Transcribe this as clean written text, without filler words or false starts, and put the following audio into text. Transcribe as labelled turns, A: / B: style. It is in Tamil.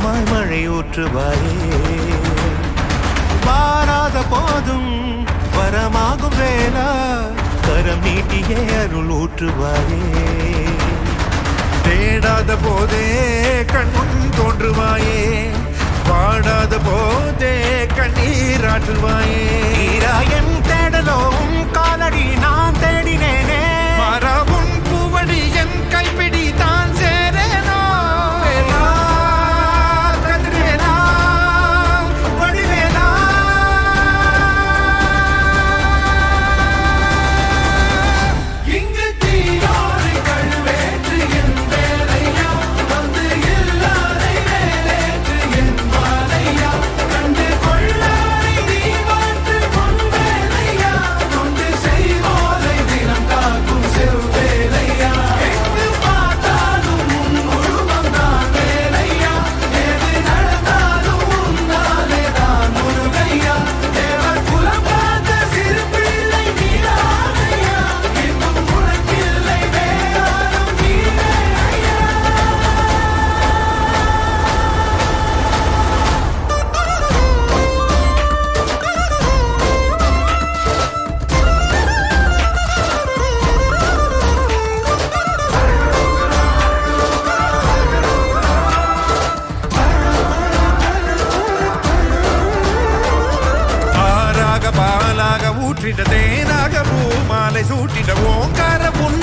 A: வரமாய் மழை ஊற்றுவாயே வாராத போதும் வரமாகும் வேளா கரம் நீட்டியே அருள் ஊற்றுவாயே தேடாத போதே கண்முன் தோன்றுவாயே பாடாத போதே கண்ணீராற்றுவாயே என் தேடலோவும் காலடி நான் தேடினேனே மாறாவும் பூவடி என் கைப்பிடி தான் சேரேனோ கதிரேனா வடிவேலா இங்கு தீயோரை கழுவேற்று என் வேலையா வந்து எல்லாரை வேலேற்று என் வாழையா கண்டு கொள்ளாரை நீ வாழ்த்து பொன் வேலையா கொண்டு செய்வோரை தினம் காக்கும் செவ்வேலையா எங்கு பார்த்தாலும் உன் உருவம் தான் வேலையா எது நடந்தாலும் உன்னாலே தான் முருகையா தேவர் குலம் பார்த்த சிறு பிள்ளை நீரானையா இன்னும் உனக்கில்லை வேறாரும் நீரே ஐயா ஆறாக பாலாக ஊற்றிட தேனாக பூமாலை சூட்டிட ஓங்கார புன்